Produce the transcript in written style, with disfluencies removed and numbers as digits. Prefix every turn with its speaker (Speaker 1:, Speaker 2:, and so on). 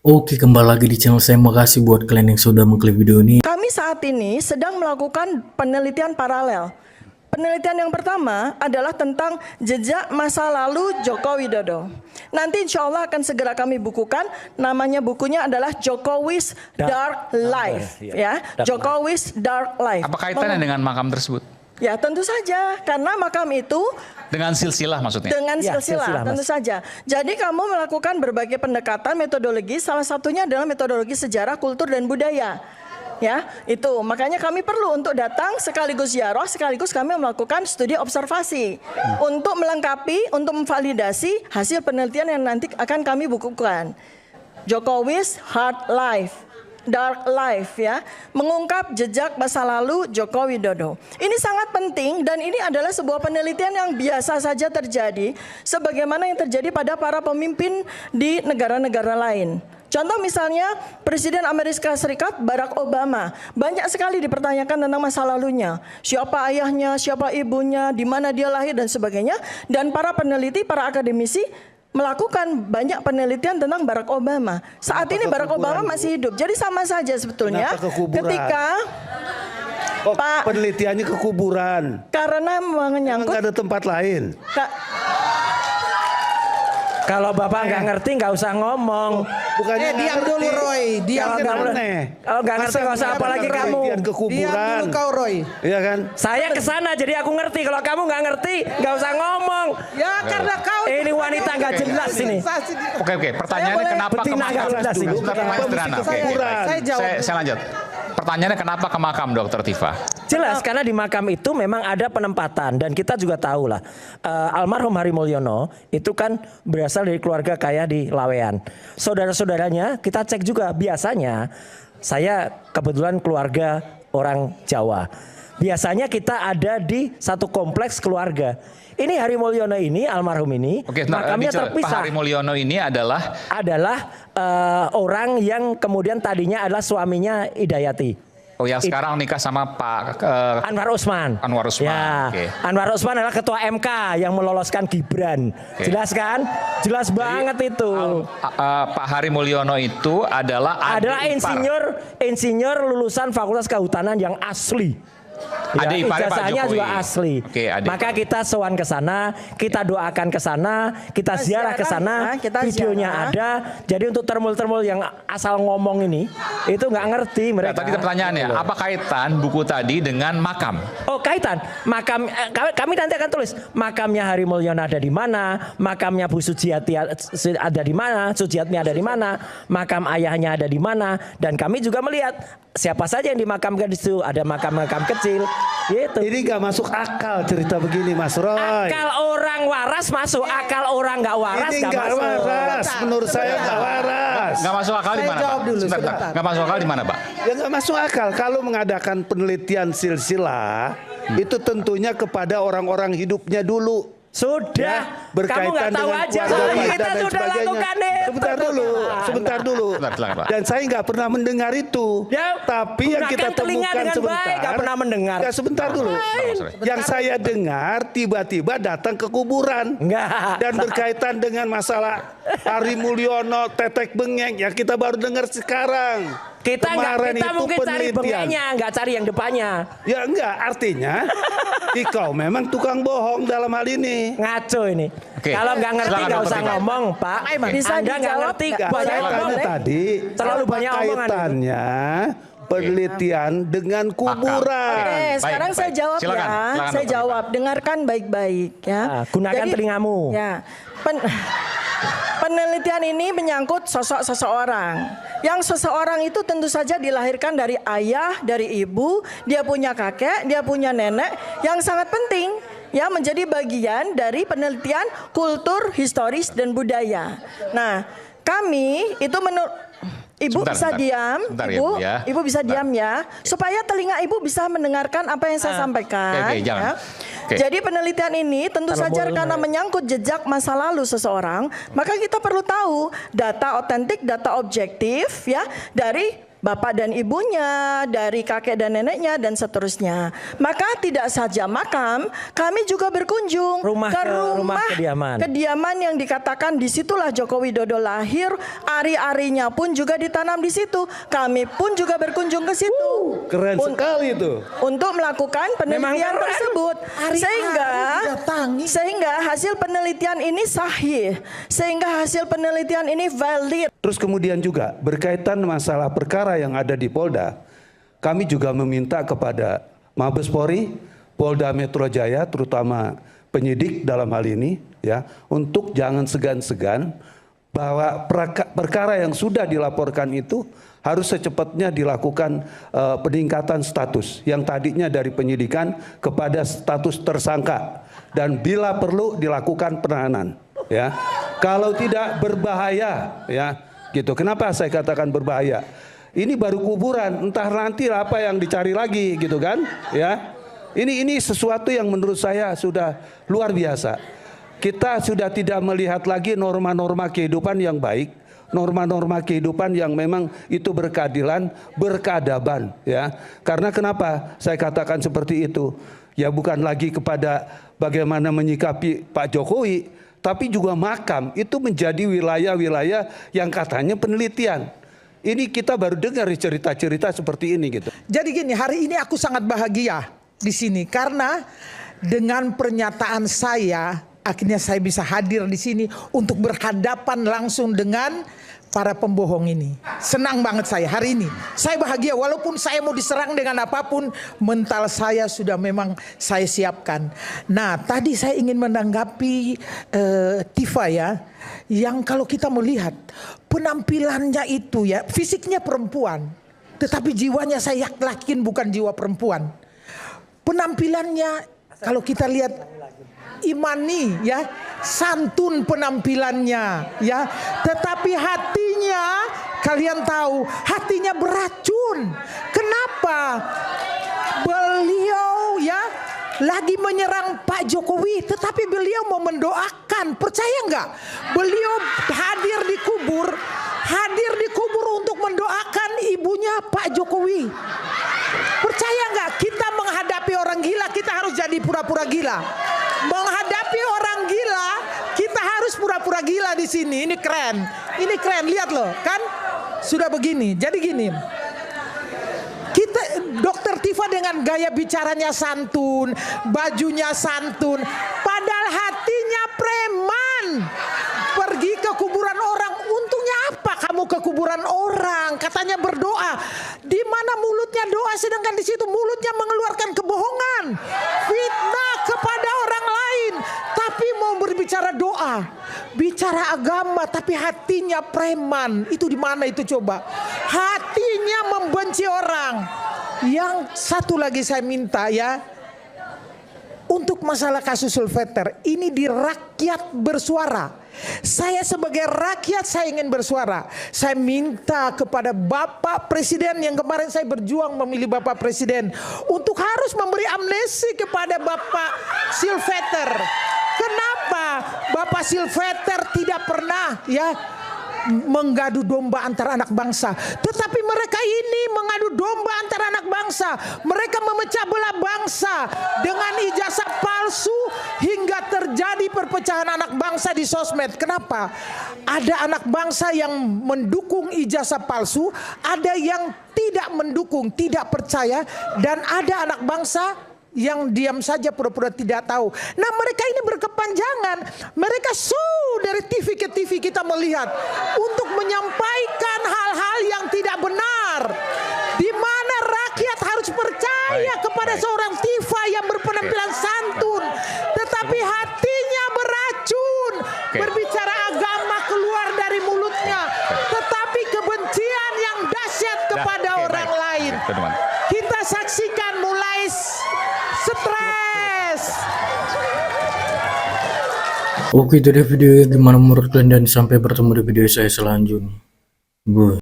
Speaker 1: Oke, kembali lagi di channel saya. Makasih buat kalian yang sudah mengklik video ini.
Speaker 2: Kami saat ini sedang melakukan penelitian paralel. Penelitian yang pertama adalah tentang jejak masa lalu Joko Widodo. Nanti insya Allah akan segera kami bukukan. Namanya bukunya adalah Jokowi's Dark Life. Ya, Jokowi's Dark Life.
Speaker 3: Apa kaitannya dengan makam tersebut?
Speaker 2: Ya tentu saja, karena makam itu
Speaker 3: Dengan silsilah maksudnya?
Speaker 2: dengan silsilah, tentu saja. Jadi kamu melakukan berbagai pendekatan metodologi, salah satunya adalah metodologi sejarah, kultur, dan budaya. Ya, itu makanya kami perlu untuk datang sekaligus ziarah, sekaligus kami melakukan studi observasi untuk melengkapi, untuk memvalidasi hasil penelitian yang nanti akan kami bukukan. Jokowi's Hard Life, Dark Life, ya, mengungkap jejak masa lalu Joko Widodo. Ini sangat penting dan ini adalah sebuah penelitian yang biasa saja terjadi, sebagaimana yang terjadi pada para pemimpin di negara-negara lain. Contoh misalnya Presiden Amerika Serikat Barack Obama, banyak sekali dipertanyakan tentang masa lalunya, siapa ayahnya, siapa ibunya, di mana dia lahir dan sebagainya. Dan para peneliti, para akademisi melakukan banyak penelitian tentang Barack Obama. Saat ini Barack Obama masih hidup, jadi sama saja sebetulnya. Ketika Pak,
Speaker 4: penelitiannya ke kuburan,
Speaker 2: karena menyangkut
Speaker 4: nggak ada tempat lain.
Speaker 5: Kalau Bapak nggak ngerti nggak usah ngomong.
Speaker 4: Bukannya
Speaker 6: diam dulu Roy, diam
Speaker 5: Kalau nggak ngerti nggak usah apalagi kamu.
Speaker 4: Ke kuburan.
Speaker 6: Diam dulu kau Roy.
Speaker 4: Iya kan?
Speaker 5: Saya kesana jadi aku ngerti. Kalau kamu nggak ngerti nggak usah ngomong.
Speaker 6: Ya karena kau
Speaker 5: Ini wanita nggak jelas ini.
Speaker 3: Oke, pertanyaannya kenapa ke
Speaker 5: betina
Speaker 3: makam?
Speaker 5: nggak jelas ini.
Speaker 3: Sebentar, sederhana. Oke,
Speaker 6: Saya jawab.
Speaker 3: saya lanjut. Pertanyaannya kenapa ke makam, Dokter Tifa?
Speaker 5: Jelas karena di makam itu memang ada penempatan dan kita juga tahu lah almarhum Hari Mulyono itu kan berasal dari keluarga kaya di Lawean. Saudara-saudaranya kita cek juga, biasanya saya kebetulan keluarga orang Jawa. Biasanya kita ada di satu kompleks keluarga. Ini Hari Mulyono ini almarhum ini makamnya terpisah.
Speaker 3: Pak Hari Mulyono ini adalah
Speaker 5: orang yang kemudian tadinya adalah suaminya Hidayati.
Speaker 3: Oh, yang sekarang nikah sama Pak
Speaker 5: Anwar Usman.
Speaker 3: Anwar Usman.
Speaker 5: Ya,
Speaker 3: Oke.
Speaker 5: Anwar Usman adalah ketua MK yang meloloskan Gibran.
Speaker 3: Oke.
Speaker 5: Jelas kan? Jelas banget itu.
Speaker 3: Pak Hari Mulyono itu adalah
Speaker 5: insinyur lulusan Fakultas Kehutanan yang asli. Ya,
Speaker 3: adik ipar Pak
Speaker 5: ijazahnya
Speaker 3: Jokowi
Speaker 5: juga asli.
Speaker 3: Oke,
Speaker 5: maka kita sowan ke sana, kita doakan ke sana, kita ziarah ke sana, videonya ada. Jadi untuk termul-termul yang asal ngomong ini, itu nggak ngerti mereka.
Speaker 3: Tadi pertanyaannya, apa kaitan buku tadi dengan makam?
Speaker 5: Oh, kaitan makam, kami nanti akan tulis makamnya Hari Mulyono ada di mana, makamnya Bu Sujiati ada di mana, Sujiatmi ada di mana, makam ayahnya ada di mana, dan kami juga melihat siapa saja yang dimakamkan di situ. Ada makam-makam kecil gitu.
Speaker 4: Ini nggak masuk akal cerita begini, Mas Roy.
Speaker 5: Akal orang waras masuk, akal orang nggak waras
Speaker 4: Ini
Speaker 5: nggak
Speaker 4: nggak
Speaker 5: masuk.
Speaker 4: waras, menurut saya nggak waras.
Speaker 3: Nggak masuk akal di mana, Pak? Sebentar. Nggak masuk akal di mana, Pak?
Speaker 4: Ya nggak masuk akal kalau mengadakan penelitian silsilah itu tentunya kepada orang-orang hidupnya dulu.
Speaker 5: Sudah,
Speaker 4: Berkaitan
Speaker 5: kamu nggak tahu
Speaker 4: dengan
Speaker 5: aja,
Speaker 4: keluarga
Speaker 5: soalnya
Speaker 4: dan
Speaker 5: kita
Speaker 4: lain
Speaker 5: sudah
Speaker 4: sebagainya.
Speaker 5: lakukan itu.
Speaker 4: Sebentar dulu.
Speaker 3: Silakan, Pak.
Speaker 4: Dan saya nggak pernah mendengar itu.
Speaker 5: Ya,
Speaker 4: Tapi yang kita
Speaker 5: gunakan telinga
Speaker 4: temukan
Speaker 5: dengan
Speaker 4: sebentar.
Speaker 5: baik, nggak pernah mendengar.
Speaker 4: Ya sebentar dulu. Yang saya dengar tiba-tiba datang ke kuburan.
Speaker 5: Enggak.
Speaker 4: Dan berkaitan dengan masalah Hari Mulyono, Tetek Bengek yang kita baru dengar sekarang.
Speaker 5: Kita mungkin cari bengeknya, nggak cari yang depannya.
Speaker 4: Ya enggak, artinya kau memang tukang bohong dalam hal ini.
Speaker 5: Ngaco ini.
Speaker 3: Oke.
Speaker 5: Kalau nggak ngerti
Speaker 3: Silakan,
Speaker 5: nggak
Speaker 3: Dr.
Speaker 5: usah
Speaker 3: Tifa.
Speaker 5: ngomong, Pak.
Speaker 2: Bisa
Speaker 5: Anda nggak
Speaker 2: dijawab
Speaker 5: ngerti,
Speaker 2: nggak?
Speaker 5: banyak
Speaker 4: Saya
Speaker 5: ngomong
Speaker 4: tanya
Speaker 5: deh.
Speaker 4: tadi,
Speaker 5: Terlalu
Speaker 4: apa
Speaker 5: banyak omongan.
Speaker 4: kaitannya penelitian dengan kuburan?
Speaker 2: Oke, sekarang
Speaker 3: baik.
Speaker 2: saya jawab
Speaker 3: Silakan,
Speaker 2: ya.
Speaker 3: silakan,
Speaker 2: Saya
Speaker 3: Dr.
Speaker 2: jawab, dengarkan baik-baik ya.
Speaker 5: Gunakan telingamu.
Speaker 2: Ya. Penelitian ini menyangkut sosok seseorang. Yang seseorang itu tentu saja dilahirkan dari ayah, dari ibu, dia punya kakek, dia punya nenek, yang sangat penting ya menjadi bagian dari penelitian kultur, historis dan budaya. Nah, kami itu Ibu
Speaker 3: Sebentar,
Speaker 2: bisa
Speaker 3: sebentar.
Speaker 2: diam,
Speaker 3: Sebentar ya,
Speaker 2: Ibu,
Speaker 3: Bu, ya.
Speaker 2: Ibu bisa diam ya, supaya telinga Ibu bisa mendengarkan apa yang saya sampaikan.
Speaker 3: Oke, jangan.
Speaker 2: Ya.
Speaker 3: Oke.
Speaker 2: Jadi penelitian ini tentu saja karena menyangkut jejak masa lalu seseorang, maka kita perlu tahu data otentik, data objektif ya dari bapak dan ibunya, dari kakek dan neneknya, dan seterusnya. Maka tidak saja makam, kami juga berkunjung
Speaker 5: Rumah
Speaker 2: ke
Speaker 5: rumah kediaman.
Speaker 2: yang dikatakan disitulah Joko Widodo lahir, ari-arinya pun juga ditanam di situ. Kami pun juga berkunjung ke situ.
Speaker 4: Keren sekali itu.
Speaker 2: Untuk melakukan penelitian
Speaker 5: keren.
Speaker 2: tersebut, sehingga hasil penelitian ini sahih, sehingga hasil penelitian ini valid.
Speaker 4: Terus kemudian juga berkaitan masalah perkara yang ada di Polda, kami juga meminta kepada Mabes Polri, Polda Metro Jaya, terutama penyidik dalam hal ini, ya, untuk jangan segan-segan bahwa perkara yang sudah dilaporkan itu harus secepatnya dilakukan peningkatan status yang tadinya dari penyidikan kepada status tersangka, dan bila perlu dilakukan penahanan, ya. Kalau tidak berbahaya, ya, gitu. Kenapa saya katakan berbahaya? Ini baru kuburan, entah nanti apa yang dicari lagi, gitu kan, ya. Ini sesuatu yang menurut saya sudah luar biasa. Kita sudah tidak melihat lagi norma-norma kehidupan yang baik, norma-norma kehidupan yang memang itu berkeadilan, berkeadaban, ya. Karena kenapa saya katakan seperti itu? Ya bukan lagi kepada bagaimana menyikapi Pak Jokowi, tapi juga makam itu menjadi wilayah-wilayah yang katanya penelitian. Ini kita baru dengar cerita-cerita seperti ini gitu.
Speaker 6: Jadi gini, hari ini aku sangat bahagia di sini karena dengan pernyataan saya akhirnya saya bisa hadir di sini untuk berhadapan langsung dengan para pembohong ini. Senang banget saya hari ini. Saya bahagia walaupun saya mau diserang dengan apapun, mental saya sudah memang saya siapkan. Nah, tadi saya ingin menanggapi Tifa ya, yang kalau kita melihat penampilannya itu ya, fisiknya perempuan, tetapi jiwanya saya yakin bukan jiwa perempuan. Penampilannya kalau kita lihat imani ya, santun penampilannya ya, tetapi hatinya kalian tahu hatinya beracun. Kenapa? Beliau ya lagi menyerang Pak Jokowi, tetapi beliau mau mendoakan. Percaya nggak? Beliau hadir di kubur untuk mendoakan ibunya Pak Jokowi. Percaya nggak? Kita menghadapi orang gila, kita harus jadi pura-pura gila. Menghadapi orang gila, kita harus pura-pura gila di sini. Ini keren, lihat loh, kan? Sudah begini. Jadi gini, kita Dokter Tifa dengan gaya bicaranya santun, bajunya santun, padahal hatinya preman. Pergi ke kuburan orang, untungnya apa kamu ke kuburan orang? Katanya berdoa. Di mana mulutnya doa, sedangkan di situ mulutnya mengeluarkan kebohongan, fitnah kepada orang lain. Tapi mau berbicara doa, bicara agama, tapi hatinya preman. Itu di mana itu coba? Hatinya membenci orang. Yang satu lagi saya minta ya, untuk masalah kasus Sulveter ini di rakyat bersuara. Saya sebagai rakyat saya ingin bersuara. Saya minta kepada Bapak Presiden yang kemarin saya berjuang memilih Bapak Presiden untuk harus memberi amnesti kepada Bapak Sulveter. Kenapa Bapak Sulveter tidak pernah ya menggadu domba antara anak bangsa, tetapi mereka ini mengadu domba antara anak bangsa. Mereka memecah belah bangsa dengan ijazah palsu hingga terjadi perpecahan anak bangsa di sosmed. Kenapa? Ada anak bangsa yang mendukung ijazah palsu, ada yang tidak mendukung, tidak percaya, dan ada anak bangsa yang diam saja pura-pura tidak tahu. Nah, mereka ini berkepanjangan. Mereka dari TV ke TV kita melihat untuk menyampaikan hal-hal yang tidak benar. Di mana rakyat harus percaya kepada seorang Tifa yang berpenampilan santun, tetapi hatinya beracun. Berbicara agama keluar dari mulutnya, tetapi kebencian yang dahsyat kepada orang lain. Kita saksikan mulai stres.
Speaker 1: Oke, itu dia video, gimana menurut kalian, dan sampai bertemu di video saya selanjutnya. Bye.